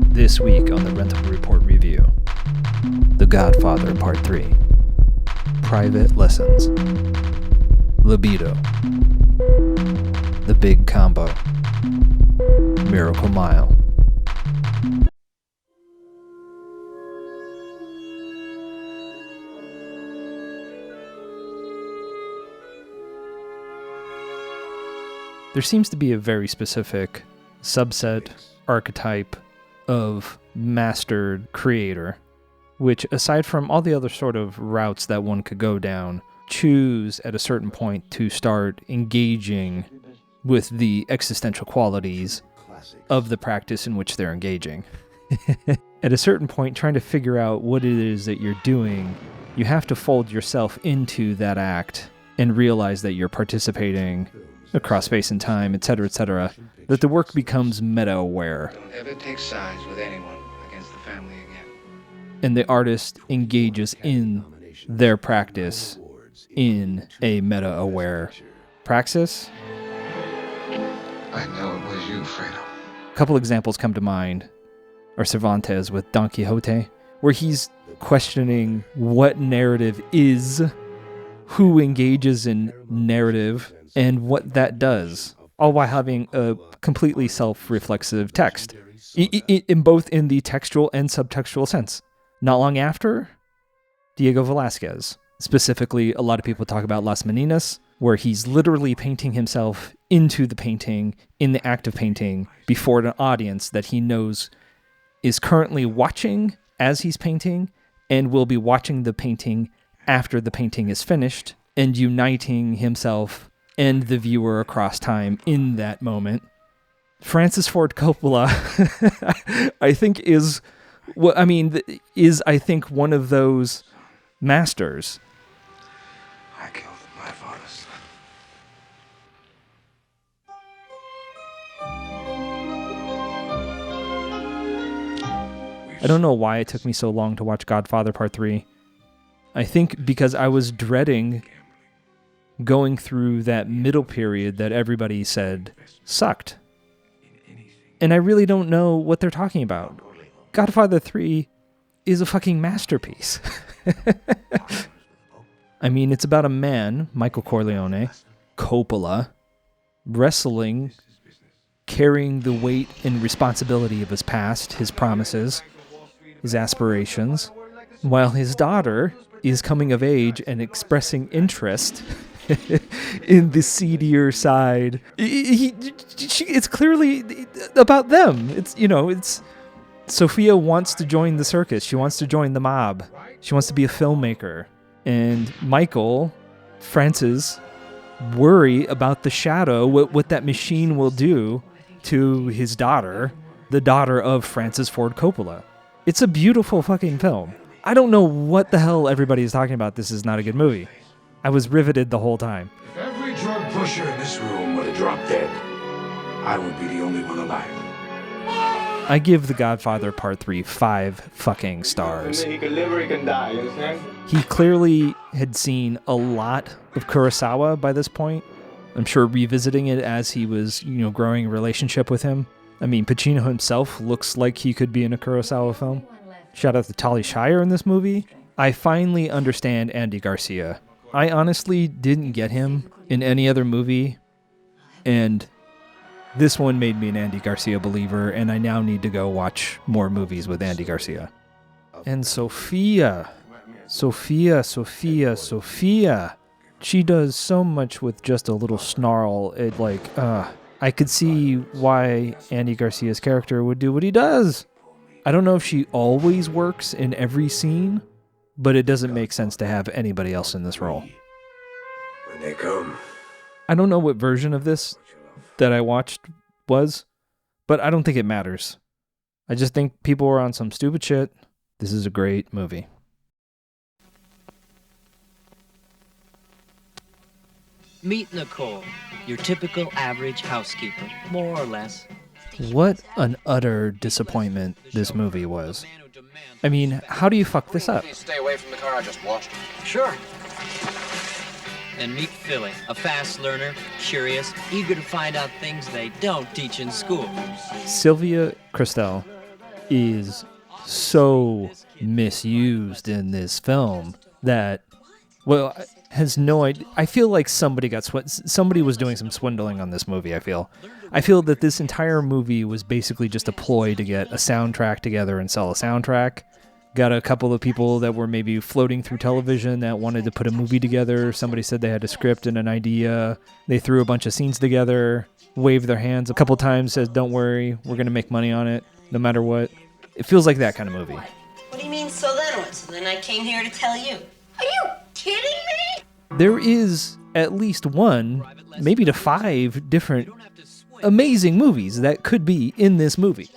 This week on the Rental Report Review, The Godfather Part 3, Private Lessons, Libido, The Big Combo, Miracle Mile. There seems to be a very specific subset, archetype of mastered creator, which, aside from all the other sort of routes that one could go down, choose at a certain point to start engaging with the existential qualities of the practice in which they're engaging. At a certain point, trying to figure out what it is that you're doing, you have to fold yourself into that act and realize that you're participating across space and time, etc., that the work becomes meta-aware. Don't ever take sides with anyone against the family again. And the artist engages in their practice in a meta-aware praxis. I know it was you, Fredo. A couple examples come to mind are Cervantes with Don Quixote, where he's questioning what narrative is, who engages in narrative, and what that does, all while having a completely self-reflexive text, in both in the textual and subtextual sense. Not long after, Diego Velázquez. Specifically, a lot of people talk about Las Meninas, where he's literally painting himself into the painting, in the act of painting, before an audience that he knows is currently watching as he's painting, and will be watching the painting after the painting is finished, and uniting himself and the viewer across time in that moment. Francis Ford Coppola, I think is one of those masters. I killed my father's son. I don't know why it took me so long to watch Godfather Part 3. I think because I was dreading going through that middle period that everybody said sucked. And I really don't know what they're talking about. Godfather 3 is a fucking masterpiece. I mean, it's about a man, Michael Corleone, Coppola, wrestling, carrying the weight and responsibility of his past, his promises, his aspirations, while his daughter is coming of age and expressing interest in the seedier side. It's clearly about them. It's Sophia wants to join the circus. She wants to join the mob. She wants to be a filmmaker. And Michael, Francis, worry about the shadow, what that machine will do to his daughter, the daughter of Francis Ford Coppola. It's a beautiful fucking film. I don't know what the hell everybody is talking about. This is not a good movie. I was riveted the whole time. If every drug pusher in this room would have dropped dead, I would be the only one alive. I give The Godfather Part 3 5 fucking stars. He can live or he can die, you understand? He clearly had seen a lot of Kurosawa by this point. I'm sure revisiting it as he was, growing a relationship with him. I mean, Pacino himself looks like he could be in a Kurosawa film. Shout out to Talia Shire in this movie. I finally understand Andy Garcia. I honestly didn't get him in any other movie, and this one made me an Andy Garcia believer, and I now need to go watch more movies with Andy Garcia. And Sophia. She does so much with just a little snarl. I could see why Andy Garcia's character would do what he does. I don't know if she always works in every scene, but it doesn't make sense to have anybody else in this role. When they come, I don't know what version of this that I watched was, but I don't think it matters. I just think people were on some stupid shit. This is a great movie. Meet Nicole, your typical average housekeeper, more or less. What an utter disappointment this movie was. I mean, how do you fuck this up? Please stay away from the car I just washed. Sure. And meet Philly, a fast learner, curious, eager to find out things they don't teach in school. Sylvia Christel is so misused in this film that, well, has no idea. I feel like somebody was doing some swindling on this movie. I feel that this entire movie was basically just a ploy to get a soundtrack together and sell a soundtrack. Got a couple of people that were maybe floating through television that wanted to put a movie together. Somebody said they had a script and an idea. They threw a bunch of scenes together, waved their hands a couple times, said, "Don't worry, we're going to make money on it, no matter what." It feels like that kind of movie. What do you mean, so then what? So then I came here to tell you. Are you kidding me? There is at least one, maybe to 5 different amazing movies that could be in this movie.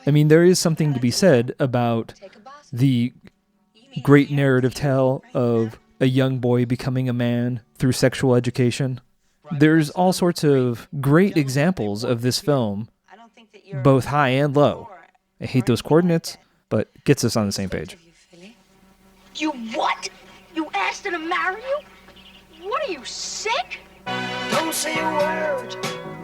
I mean, there is something to be said about the great narrative tale of a young boy becoming a man through sexual education. There's all sorts of great examples of this film, both high and low. I hate those coordinates, but gets us on the same page. You what? You asked her to marry you? What, are you sick? Don't say a word,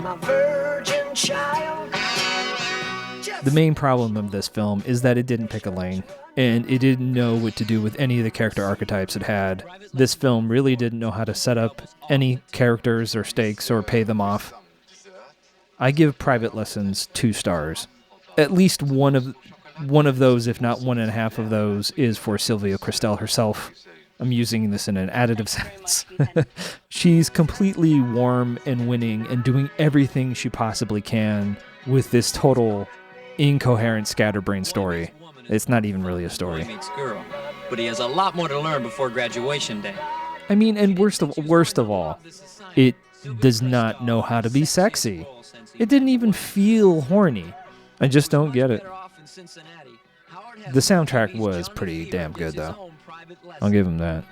my virgin child. The main problem of this film is that it didn't pick a lane, and it didn't know what to do with any of the character archetypes it had. This film really didn't know how to set up any characters or stakes or pay them off. I give Private Lessons 2 stars. At least one of those, if not 1.5 of those, is for Sylvia Christel herself. I'm using this in an additive sense. She's completely warm and winning and doing everything she possibly can with this total incoherent scatterbrain story. It's not even really a story. Meets girl, but he has a lot more to learn before graduation day. I mean, and worst of all, it does not know how to be sexy. It didn't even feel horny. I just don't get it. The soundtrack was pretty damn good, though. I'll give him that.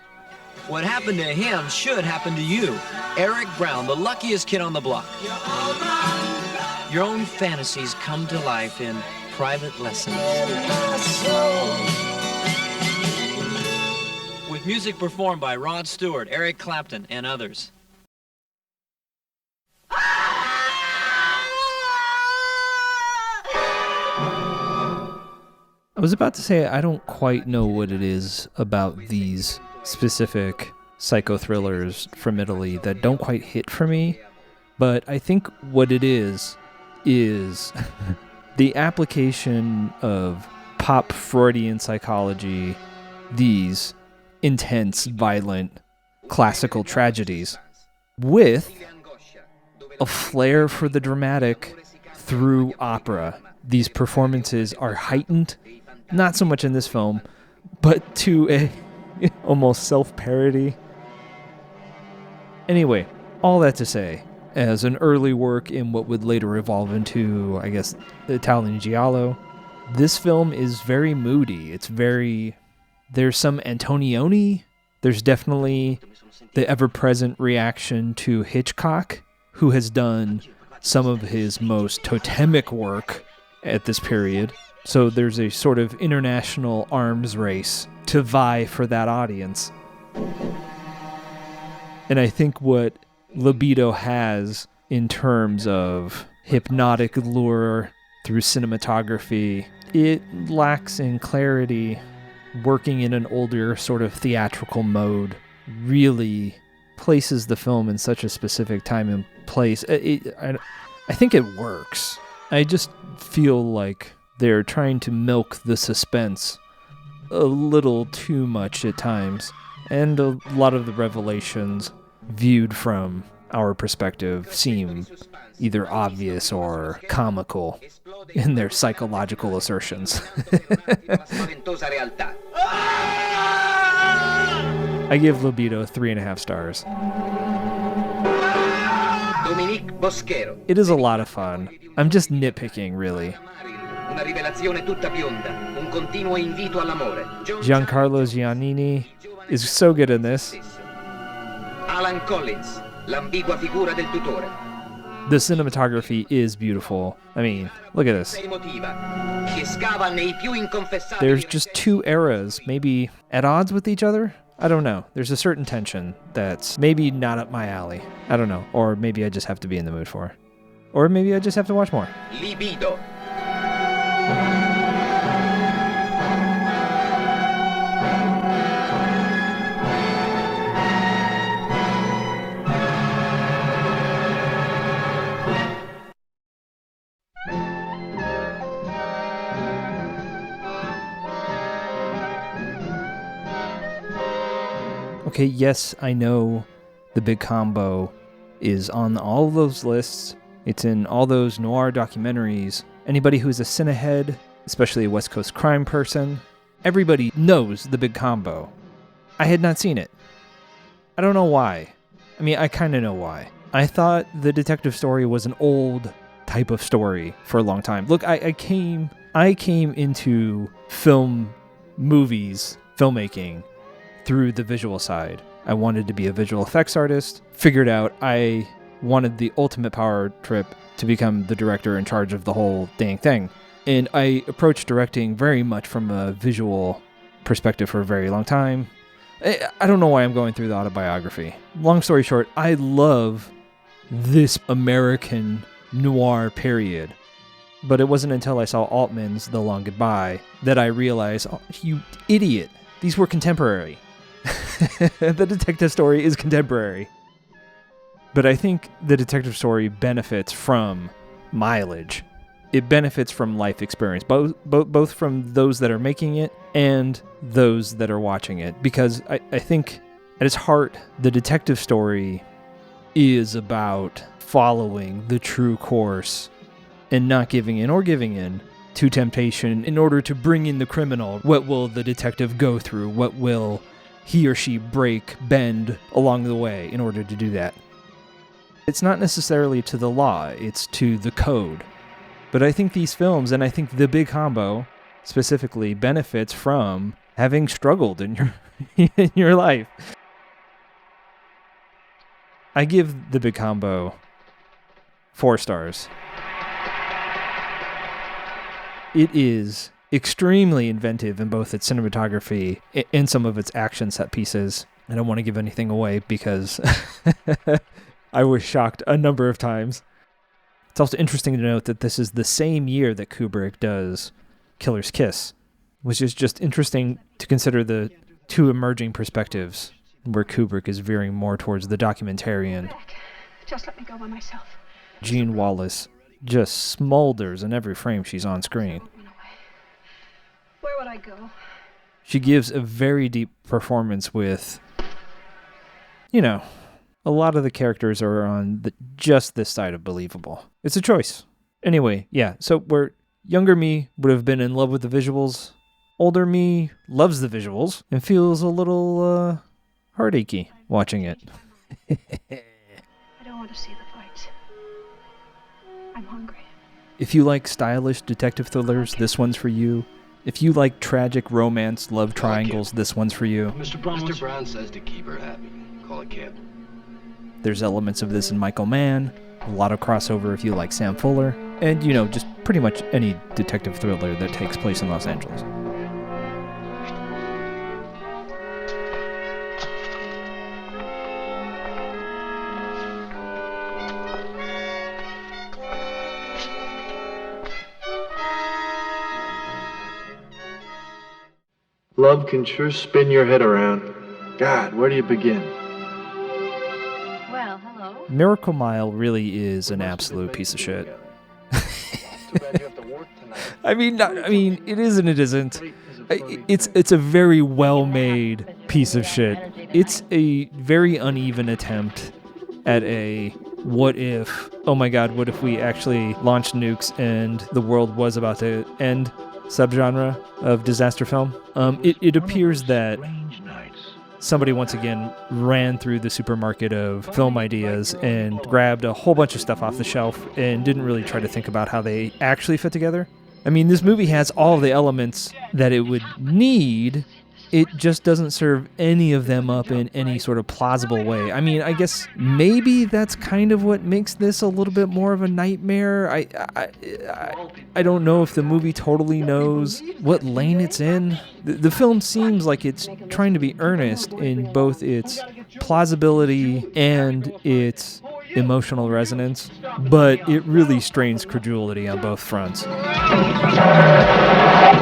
What happened to him should happen to you. Eric Brown, the luckiest kid on the block. Your own fantasies come to life in Private Lessons. With music performed by Rod Stewart, Eric Clapton, and others. I was about to say I don't quite know what it is about these specific psycho thrillers from Italy that don't quite hit for me, but I think what it is the application of pop Freudian psychology, these intense, violent, classical tragedies, with a flair for the dramatic through opera. These performances are heightened, not so much in this film, but to a almost self-parody. Anyway, all that to say, as an early work in what would later evolve into, I guess, Italian Giallo, this film is very moody. There's some Antonioni. There's definitely the ever-present reaction to Hitchcock, who has done some of his most totemic work at this period. So there's a sort of international arms race to vie for that audience. And I think what Libido has in terms of hypnotic lure through cinematography, it lacks in clarity. Working in an older sort of theatrical mode really places the film in such a specific time and place. I think it works. I just feel like they're trying to milk the suspense a little too much at times, and a lot of the revelations viewed from our perspective seem either obvious or comical in their psychological assertions. I give Libido 3.5 stars. It is a lot of fun. I'm just nitpicking, really. Giancarlo Giannini is so good in this. Alan Collins, l'ambigua figura del tutore. The cinematography is beautiful. I mean, look at this. There's just 2 eras, maybe at odds with each other? I don't know. There's a certain tension that's maybe not up my alley. I don't know. Or maybe I just have to be in the mood for. Or maybe I just have to watch more. Libido. Okay, yes, I know The Big Combo is on all those lists. It's in all those noir documentaries. Anybody who's a cinehead, especially a West Coast crime person, everybody knows The Big Combo. I had not seen it. I don't know why. I mean, I kind of know why. I thought the detective story was an old type of story for a long time. Look, I came into filmmaking through the visual side. I wanted to be a visual effects artist, figured out I wanted the ultimate power trip to become the director in charge of the whole dang thing. And I approached directing very much from a visual perspective for a very long time. I don't know why I'm going through the autobiography. Long story short, I love this American noir period. But it wasn't until I saw Altman's The Long Goodbye that I realized, oh, you idiot, these were contemporary. The detective story is contemporary. But I think the detective story benefits from mileage. It benefits from life experience, both from those that are making it and those that are watching it. Because I think at its heart, the detective story is about following the true course and not giving in or giving in to temptation in order to bring in the criminal. What will the detective go through? What will he or she bend along the way in order to do that? It's not necessarily to the law, it's to the code. But I think these films, and I think The Big Combo specifically, benefits from having struggled in your life. I give The Big Combo 4 stars. It is extremely inventive in both its cinematography and some of its action set pieces. I don't want to give anything away because I was shocked a number of times. It's also interesting to note that this is the same year that Kubrick does Killer's Kiss, which is just interesting to consider the two emerging perspectives where Kubrick is veering more towards the documentarian. Just let me go by myself. Jean Wallace just smolders in every frame she's on screen. Where would I go? She gives a very deep performance with, a lot of the characters are on just this side of believable. It's a choice. Anyway, yeah, so where younger me would have been in love with the visuals, older me loves the visuals and feels a little heartachy watching it. I don't want to see the fights. I'm hungry. If you like stylish detective thrillers, this one's for you. If you like tragic romance love triangles, this one's for you. Mr. Brown says to keep her happy. Call a cab. There's elements of this in Michael Mann, a lot of crossover if you like Sam Fuller, and, just pretty much any detective thriller that takes place in Los Angeles. Love can sure spin your head around. God, where do you begin? Well, hello. Miracle Mile really is an absolute piece of shit. I mean, it is and it isn't. It's a very well-made piece of shit. It's a very uneven attempt at a what if, oh my god, what if we actually launched nukes and the world was about to end subgenre of disaster film. It appears that somebody once again ran through the supermarket of film ideas and grabbed a whole bunch of stuff off the shelf and didn't really try to think about how they actually fit together. I mean, this movie has all the elements that it would need. It just doesn't serve any of them up in any sort of plausible way. I mean, I guess maybe that's kind of what makes this a little bit more of a nightmare. I don't know if the movie totally knows what lane it's in. The film seems like it's trying to be earnest in both its plausibility and its emotional resonance, but it really strains credulity on both fronts.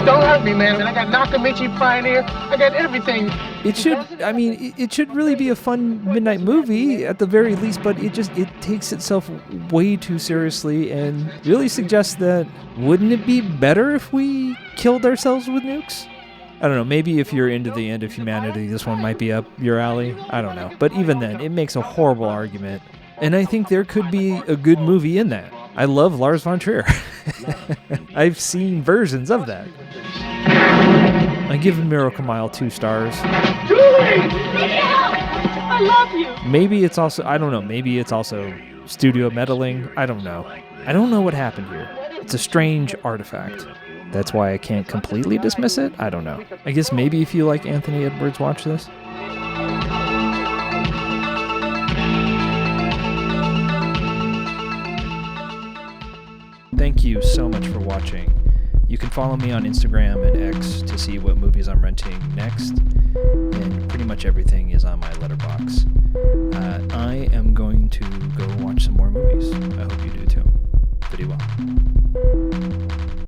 Don't hurt me, man. I got Nakamichi Pioneer. I got everything. It should really be a fun midnight movie at the very least, but it takes itself way too seriously and really suggests that wouldn't it be better if we killed ourselves with nukes? I don't know, maybe if you're into the end of humanity, this one might be up your alley. I don't know. But even then, it makes a horrible argument. And I think there could be a good movie in that. I love Lars von Trier. I've seen versions of that. I give Miracle Mile 2 stars. Julie! I love you! Maybe it's also, I don't know, maybe it's also studio meddling. I don't know. I don't know what happened here. It's a strange artifact. That's why I can't completely dismiss it? I don't know. I guess maybe if you like Anthony Edwards, watch this. Thank you so much for watching. You can follow me on Instagram and X to see what movies I'm renting next, and pretty much everything is on my letterbox. I am going to go watch some more movies.